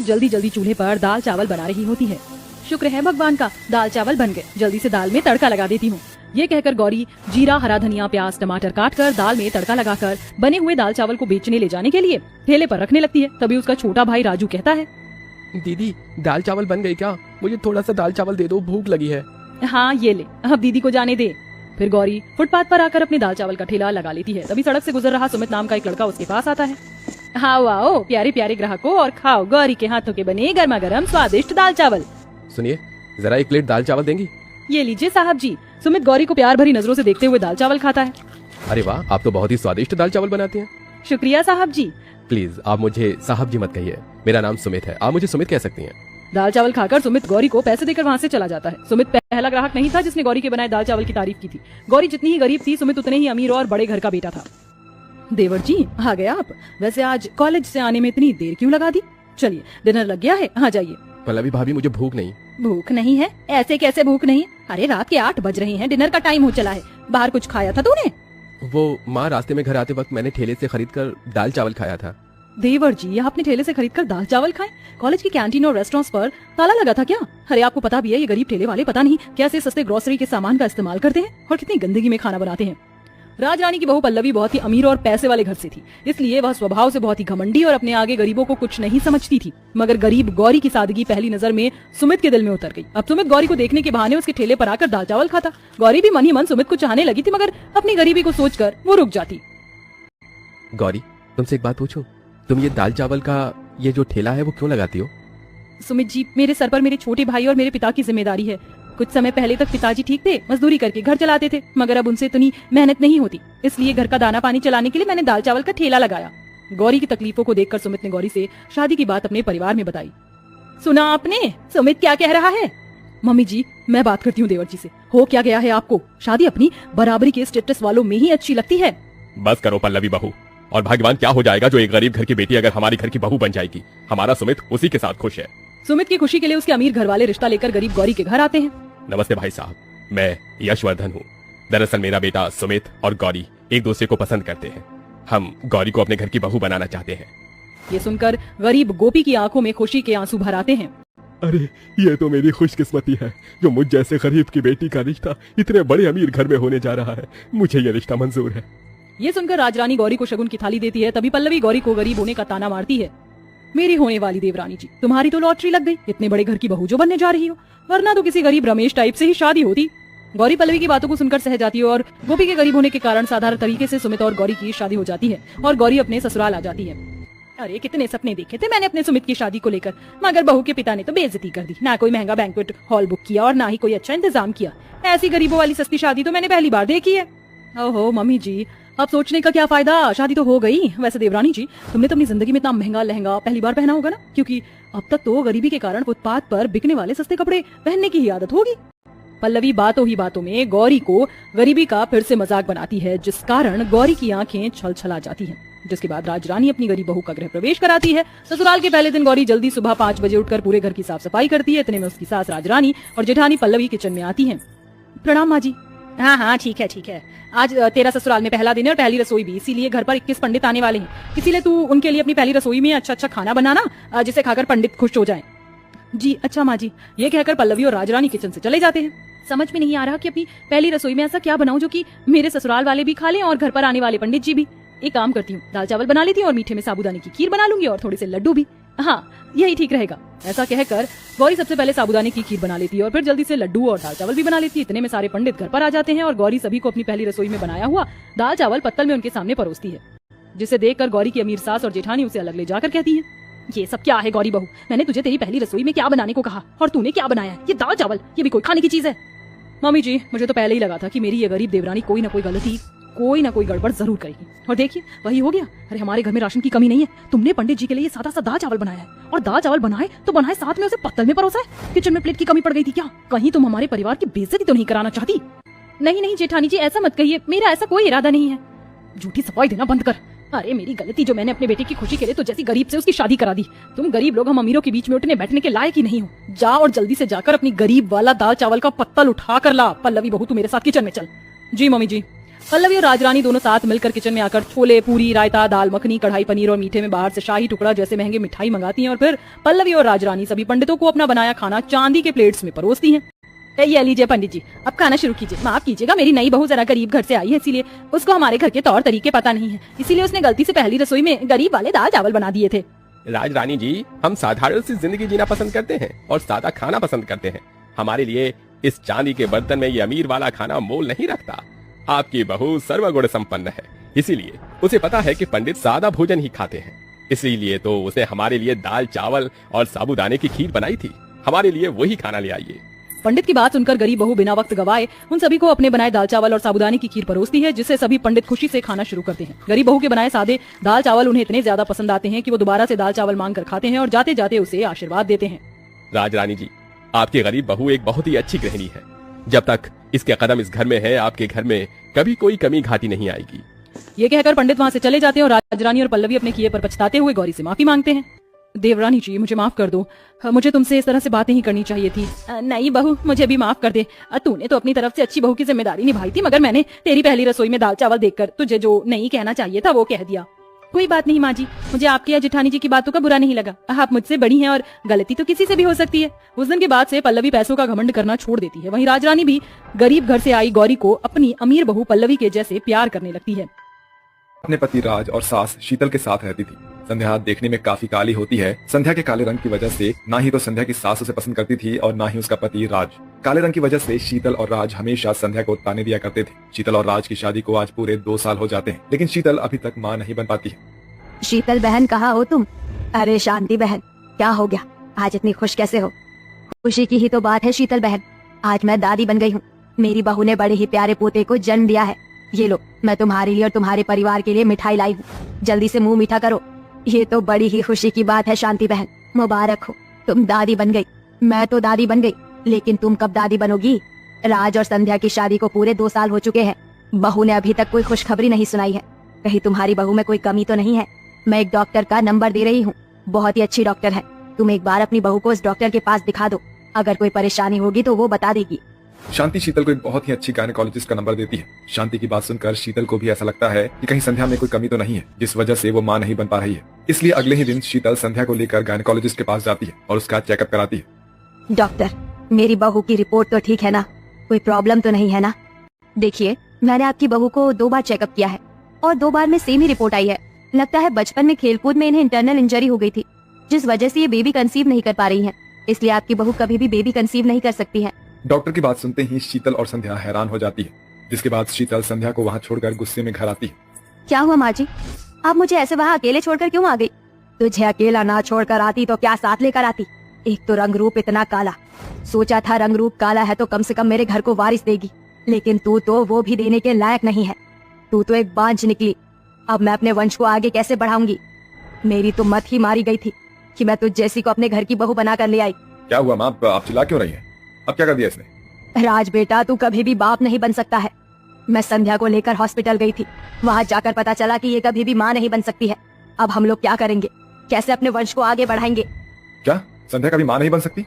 जल्दी जल्दी चूल्हे पर दाल चावल बना रही होती है। शुक्र है भगवान का, दाल चावल बन गए, जल्दी से दाल में तड़का लगा देती हूँ। ये कहकर गौरी जीरा, हरा धनिया, प्याज, टमाटर काट कर दाल में तड़का लगाकर बने हुए दाल चावल को बेचने ले जाने के लिए ठेले पर रखने लगती है। तभी उसका छोटा भाई राजू कहता है, दीदी दाल चावल बन गए क्या? मुझे थोड़ा सा दाल चावल दे दो, भूख लगी है। हाँ ये ले, अब दीदी को जाने दे। फिर गौरी फुटपाथ पर आकर अपने दाल चावल का ठेला लगा लेती है। तभी सड़क से गुजर रहा सुमित नाम का एक लड़का उसके पास आता है। आओ आओ प्यारे प्यारे ग्राहकों, और खाओ गौरी के हाथों के बने गर्मा गर्म स्वादिष्ट दाल चावल। सुनिए, जरा एक प्लेट दाल चावल देंगी? ये लीजिए साहब जी। सुमित गौरी को प्यार भरी नजरों से देखते हुए दाल चावल खाता है। अरे वाह, आप तो बहुत ही स्वादिष्ट दाल चावल बनाते हैं। शुक्रिया साहब जी। प्लीज आप मुझे साहब जी मत कहिए, मेरा नाम सुमित है, आप मुझे सुमित कह सकती हैं। दाल चावल खाकर सुमित गौरी को पैसे देकर वहाँ से चला जाता है। सुमित पहला ग्राहक नहीं था जिसने गौरी के बनाए दाल चावल की तारीफ की थी। गौरी जितनी ही गरीब थी, सुमित उतने ही अमीर और बड़े घर का बेटा था। देवर जी आ गए आप? वैसे आज कॉलेज से आने में इतनी देर क्यों लगा दी? चलिए डिनर लग गया है, आ जाइए। पल्लवी भाभी, मुझे भूख नहीं। भूख नहीं है? ऐसे कैसे भूख नहीं? अरे रात के 8 बज रहे हैं, डिनर का टाइम हो चला है। बाहर कुछ खाया था तूने? वो माँ, रास्ते में घर आते वक्त मैंने ठेले से खरीद कर दाल चावल खाया था। देवर जी, आपने ठेले से खरीदकर दाल चावल खाए? कॉलेज की कैंटीन और रेस्टोरेंट्स पर ताला लगा था क्या? अरे आपको पता भी है ये गरीब ठेले वाले पता नहीं कैसे सस्ते ग्रोसरी के सामान का इस्तेमाल करते हैं और कितनी गंदगी में खाना बनाते हैं। राजरानी की बहू पल्लवी बहुत ही अमीर और पैसे वाले घर से थी, इसलिए वह स्वभाव से बहुत ही घमंडी और अपने आगे गरीबों को कुछ नहीं समझती थी। मगर गरीब गौरी की सादगी पहली नजर में सुमित के दिल में उतर गई। अब सुमित गौरी को देखने के बहाने उसके ठेले पर आकर दाल चावल खाता। गौरी भी मन ही मन सुमित को चाहने लगी थी, मगर अपनी गरीबी को सोचकर वो रुक जाती। गौरी, तुमसे एक बात पूछूं? तुम ये दाल चावल का ये जो ठेला है वो क्यों लगाती हो? सुमित जी, मेरे सर पर मेरे छोटे भाई और मेरे पिता की जिम्मेदारी है। कुछ समय पहले तक पिताजी ठीक थे, मजदूरी करके घर चलाते थे, मगर अब उनसे इतनी मेहनत नहीं होती, इसलिए घर का दाना पानी चलाने के लिए मैंने दाल चावल का ठेला लगाया। गौरी की तकलीफों को देखकर सुमित ने गौरी से शादी की बात अपने परिवार में बताई। सुना आपने सुमित क्या कह रहा है? मम्मी जी, मैं बात करती हूँ देवर जी से। हो क्या गया है आपको? शादी अपनी बराबरी के स्टेटस वालों में ही अच्छी लगती है। बस करो पल्लवी बहू, और भाग्यवान क्या हो जाएगा जो एक गरीब घर की बेटी अगर हमारे घर की बहू बन जाएगी। हमारा सुमित उसी के साथ खुश है। सुमित की खुशी के लिए उसके अमीर घर वाले रिश्ता लेकर गरीब गौरी के घर आते हैं। नमस्ते भाई साहब, मैं यशवर्धन हूँ। दरअसल मेरा बेटा सुमित और गौरी एक दूसरे को पसंद करते हैं। हम गौरी को अपने घर की बहू बनाना चाहते हैं। ये सुनकर गरीब गोपी की आंखों में खुशी के आंसू भर आते हैं। अरे ये तो मेरी खुशकिस्मती है जो मुझ जैसे गरीब की बेटी का रिश्ता इतने बड़े अमीर घर में होने जा रहा है। मुझे ये रिश्ता मंजूर है। ये सुनकर राजरानी गौरी को शगुन की थाली देती है। तभी पल्लवी गौरी को गरीब होने का ताना मारती है। मेरी होने वाली देवरानी जी, तुम्हारी तो लॉटरी लग गई, इतने बड़े घर की बहू जो बनने जा रही हो, वरना तो किसी गरीब रमेश टाइप से ही शादी होती। गौरी पल्लवी की बातों को सुनकर सह जाती है और गोपी के गरीब होने के कारण साधारण तरीके से सुमित और गौरी की शादी हो जाती है और गौरी अपने ससुराल आ जाती है। अरे कितने सपने देखे थे मैंने अपने सुमित की शादी को लेकर, मगर बहू के पिता ने तो बेइज्जती कर दी। ना कोई महंगा बैंक्वेट हॉल बुक किया और ना ही कोई अच्छा इंतजाम किया। ऐसी गरीबों वाली सस्ती शादी तो मैंने पहली बार देखी है। ओहो मम्मी जी, अब सोचने का क्या फायदा, शादी तो हो गई। वैसे देवरानी जी, तुमने तो अपनी जिंदगी में इतना महंगा लहंगा पहली बार पहना होगा ना, क्योंकि अब तक तो गरीबी के कारण फुटपाथ पर बिकने वाले सस्ते कपड़े पहनने की ही आदत होगी। पल्लवी बातों ही बातों में गौरी को गरीबी का फिर से मजाक बनाती है, जिस कारण गौरी की आंखें छलछला जाती हैं। जिसके बाद राजरानी अपनी गरीब बहू का गृह प्रवेश कराती है। ससुराल के पहले दिन गौरी जल्दी सुबह 5 बजे उठकर पूरे घर की साफ सफाई करती है। इतने में उसकी सास राजरानी और जेठानी पल्लवी किचन में आती है। प्रणाम माँ जी। हाँ हाँ ठीक है ठीक है, आज तेरा ससुराल में पहला दिन है और पहली रसोई भी, इसीलिए घर पर 21 पंडित आने वाले हैं, इसीलिए तू उनके लिए अपनी पहली रसोई में अच्छा अच्छा खाना बनाना जिसे खाकर पंडित खुश हो जाएं। जी अच्छा माँ जी। ये कहकर पल्लवी और राजरानी किचन से चले जाते हैं। समझ में नहीं आ रहा कि अपनी पहली रसोई में ऐसा क्या बनाऊं जो कि मेरे ससुराल वाले भी खा लें और घर पर आने वाले पंडित जी भी। एक काम करती हूँ, दाल चावल बना लेती हूँ और मीठे में साबूदाने की खीर बना लूंगी और थोड़े से लड्डू भी। हाँ यही ठीक रहेगा। ऐसा कहकर गौरी सबसे पहले साबूदाने की खीर बना लेती है और फिर जल्दी से लड्डू और दाल चावल भी बना लेती है। इतने में सारे पंडित घर पर आ जाते हैं और गौरी सभी को अपनी पहली रसोई में बनाया हुआ दाल चावल पत्तल में उनके सामने परोसती है, जिसे देखकर गौरी की अमीर सास और जेठानी उसे अलग ले जाकर कहती है, ये सब क्या है गौरी बहू? मैंने तुझे तेरी पहली रसोई में क्या बनाने को कहा और तूने क्या बनाया? ये दाल चावल, ये भी कोई खाने की चीज है? मम्मी जी, मुझे तो पहले ही लगा था कि मेरी ये गरीब देवरानी कोई ना कोई गलती, कोई ना कोई गड़बड़ जरूर करेगी। और देखिए वही हो गया। अरे हमारे घर में राशन की कमी नहीं है, तुमने पंडित जी के लिए सादा सा दाल चावल बनाया है, और दाल चावल बनाए तो बनाए साथ में उसे पत्तल में परोसा है। किचन में प्लेट की कमी पड़ गई थी क्या? कहीं तुम हमारे परिवार की बेइज्जती तो नहीं कराना चाहती? नहीं नहीं जेठानी जी, ऐसा मत कहिए, मेरा ऐसा कोई इरादा नहीं है। झूठी सफाई देना बंद कर। अरे मेरी गलती जो मैंने अपने बेटे की खुशी के लिए तो जैसी गरीब से उसकी शादी करा दी। तुम गरीब लोग हम अमीरों के बीच में उठने बैठने के लायक ही नहीं हो। जा और जल्दी से जाकर अपनी गरीब वाला दाल चावल का पत्तल उठा कर ला। पल्लवी बहू तू मेरे साथ किचन में चल। जी मम्मी जी। पल्लवी और राजरानी दोनों साथ मिलकर किचन में आकर छोले, पूरी, रायता, दाल मखनी, कढ़ाई पनीर और मीठे में बाहर से शाही टुकड़ा जैसे महंगे मिठाई मंगाती हैं और फिर पल्लवी और राजरानी सभी पंडितों को अपना बनाया खाना चांदी के प्लेट्स में परोसती हैं। ये लीजिए पंडित जी, अब खाना शुरू कीजिए। माफ कीजिएगा, मेरी नई बहू जरा गरीब घर से आई है, इसीलिए उसको हमारे घर के तौर तरीके पता नहीं है, इसीलिए उसने गलती से पहली रसोई में गरीब वाले दाल चावल बना दिए थे। राजरानी जी, हम साधारण सी जिंदगी जीना पसंद करते हैं और सादा खाना पसंद करते हैं। हमारे लिए इस चांदी के बर्तन में ये अमीर वाला खाना मोल नहीं रखता। आपकी बहू सर्वगुण संपन्न है, इसीलिए उसे पता है कि पंडित सादा भोजन ही खाते हैं, इसीलिए तो उसने हमारे लिए दाल चावल और साबूदाने की खीर बनाई थी। हमारे लिए वही खाना ले आइए। पंडित की बात सुनकर गरीब बहू बिना वक्त गवाए उन सभी को अपने बनाए दाल चावल और साबूदाने की खीर परोसती है, जिससे सभी पंडित खुशी से खाना शुरू करते हैं। गरीब बहू के बनाए सादे दाल चावल उन्हें इतने ज्यादा पसंद आते हैं कि वो दोबारा से दाल चावल मांग कर खाते हैं और जाते जाते उसे आशीर्वाद देते हैं। राजरानी जी, आपकी गरीब बहू एक बहुत ही अच्छी गृहिणी है। जब तक इसके कदम इस घर में है, आपके घर में कभी कोई कमी घाटी नहीं आएगी। ये कहकर पंडित वहाँ से चले जाते हैं और राजरानी और पल्लवी अपने किए पर पछताते हुए गौरी से माफी मांगते हैं। देवरानी जी, मुझे माफ कर दो, मुझे तुमसे इस तरह से बातें ही करनी चाहिए थी। नहीं बहू, मुझे भी माफ कर दे। तूने तो अपनी तरफ से अच्छी बहू की जिम्मेदारी निभाई थी, मगर मैंने तेरी पहली रसोई में दाल चावल देखकर तुझे जो नहीं कहना चाहिए था वो कह दिया। कोई बात नहीं माँ जी, मुझे आपके या जेठानी जी की बातों का बुरा नहीं लगा। आप मुझसे बड़ी हैं और गलती तो किसी से भी हो सकती है। उस दिन के बाद से पल्लवी पैसों का घमंड करना छोड़ देती है। वहीं राजरानी भी गरीब घर से आई गौरी को अपनी अमीर बहू पल्लवी के जैसे प्यार करने लगती है। अपने पति राज और सास शीतल के साथ रहती थी। संध्या देखने में काफी काली होती है। संध्या के काले रंग की वजह से ना ही तो संध्या की सास उसे पसंद करती थी और ना ही उसका पति राज। काले रंग की वजह से शीतल और राज हमेशा संध्या को ताने दिया करते थे। शीतल और राज की शादी को आज पूरे 2 साल हो जाते हैं, लेकिन शीतल अभी तक माँ नहीं बन पाती है। शीतल बहन, कहाँ हो तुम? अरे शांति बहन, क्या हो गया? आज इतनी खुश कैसे हो? खुशी की ही तो बात है शीतल बहन, आज मैं दादी बन गई हूँ। मेरी बहू ने बड़े ही प्यारे पोते को जन्म दिया है। ये लो, मैं तुम्हारे लिए और तुम्हारे परिवार के लिए मिठाई लाई हूँ, जल्दी से मुंह मीठा करो। ये तो बड़ी ही खुशी की बात है शांति बहन, मुबारक हो, तुम दादी बन गई। मैं तो दादी बन गई, लेकिन तुम कब दादी बनोगी? राज और संध्या की शादी को पूरे 2 साल हो चुके हैं, बहू ने अभी तक कोई खुशखबरी नहीं सुनाई है। कहीं तुम्हारी बहू में कोई कमी तो नहीं है? मैं एक डॉक्टर का नंबर दे रही हूँ, बहुत ही अच्छी डॉक्टर है। तुम एक बार अपनी बहू को उस डॉक्टर के पास दिखा दो, अगर कोई परेशानी होगी तो वो बता देगी। शांति शीतल को एक बहुत ही अच्छी गायनेकोलॉजिस्ट का नंबर देती है। शांति की बात सुनकर शीतल को भी ऐसा लगता है कि कहीं संध्या में कोई कमी तो नहीं है, जिस वजह से वो माँ नहीं बन पा रही है। इसलिए अगले ही दिन शीतल संध्या को लेकर गायनेकोलॉजिस्ट के पास जाती है और उसका चेकअप कराती है। डॉक्टर, मेरी बहू की रिपोर्ट तो ठीक है ना? कोई प्रॉब्लम तो नहीं है ना? देखिए, मैंने आपकी बहू को 2 बार चेकअप किया है और 2 बार में सेम ही रिपोर्ट आई है। लगता है बचपन में खेलकूद में इन्हें इंटरनल इंजरी हो गई थी, जिस वजह से ये बेबी कंसीव नहीं कर पा रही हैं। इसलिए आपकी बहू कभी भी बेबी कंसीव नहीं कर सकती है। डॉक्टर की बात सुनते ही शीतल और संध्या हैरान हो जाती है, जिसके बाद शीतल संध्या को वहाँ छोड़कर गुस्से में घर आती है। क्या हुआ माँ जी, आप मुझे ऐसे वहाँ अकेले छोड़कर क्यों आ गई? तुझे अकेला ना छोड़कर आती तो क्या साथ लेकर आती? एक तो रंग रूप इतना काला, सोचा था रंग रूप काला है तो कम से कम मेरे घर को वारिस देगी, लेकिन तू तो वो भी देने के लायक नहीं है। तू तो एक बांझ निकली। अब मैं अपने वंश को आगे कैसे बढ़ाऊंगी? मेरी तो मत ही मारी गई थी कि मैं तुझ जैसी को अपने घर की बहू बनाकर ले आई। क्या हुआ माँ, आप चिल्ला क्यों रही हैं? अब क्या कर दिया इसने? राज बेटा, तू कभी भी बाप नहीं बन सकता है। मैं संध्या को लेकर हॉस्पिटल गई थी, वहाँ जाकर पता चला कि ये कभी भी माँ नहीं बन सकती है। अब हम लोग क्या करेंगे? कैसे अपने वंश को आगे बढ़ाएंगे? क्या संध्या कभी माँ नहीं बन सकती?